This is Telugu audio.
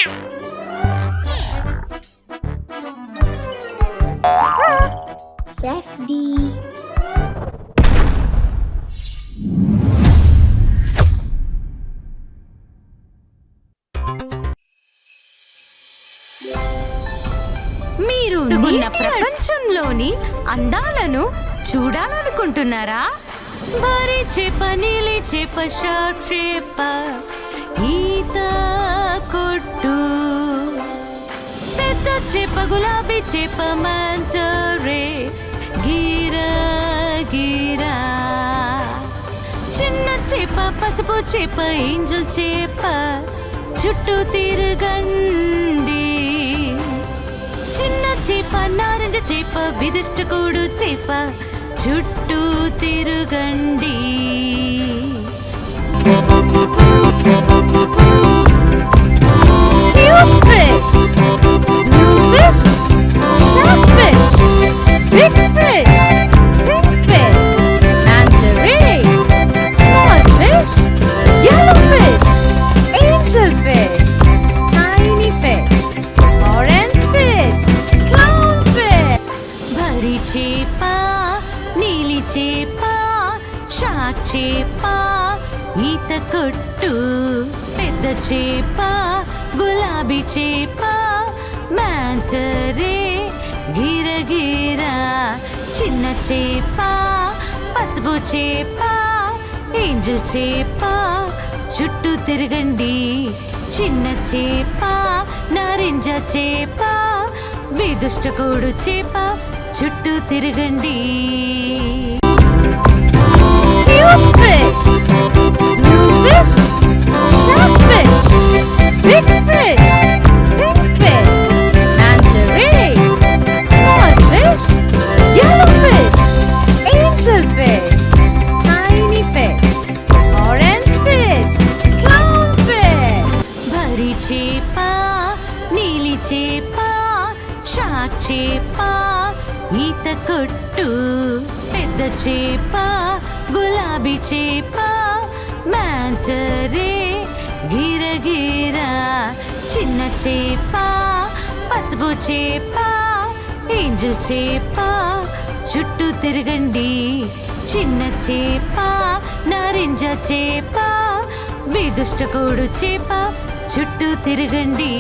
Safety. మీరు ఉన్న ప్రపంచంలోని అందాలను చూడాలనుకుంటున్నారా? భారీ చేప, నీలి చేప, షార్క్ చేప, ఈత కొట్టు. పెద్ద చేప, గులాబీ చేప, మాంటా రే, గిరా గిరా. చిన్న చేప, పసుపు చేప, ఏంజల్ చేప, చుట్టూ తిరగండి. చిన్న చేప, నారింజ చేప, విదిష్టకుడు చేప, చుట్టూ తిరగండి. Huge fish, blue fish, shark fish, big fish, pink fish, manta ray, small fish, yellow fish, angel fish, tiny fish, orange fish, clownfish. Bari chepa, neeli chepa, shark chepa, ఈత కొట్టు. పెద్ద చేప, గులాబీ చేప, మాంటా రే, గిరగిరా. చిన్న చేప, పసుపు చేప, ఏంజల్ చేప, చుట్టూ తిరగండి. చిన్న చేప, నారింజ చేప, విదుష్టకుడు చేప, చుట్టూ తిరగండి. Huge fish, blue fish, shark fish, big fish, pink fish, manta ray, small fish, yellow fish, angel fish, tiny fish, orange fish, clownfish. Bari chepa, neeli chepa, shark chepa, ఈత కొట్టు. పెద్ద చేప, గులాబీ చేప, మాంటా రే, గిరగిరా. చిన్న చేప, పసుపు చేప, ఏంజల్ చేప, చుట్టూ తిరగండి. చిన్న చేప, నారింజ చేప, విదుష్టకుడు చేప, చుట్టూ తిరగండి.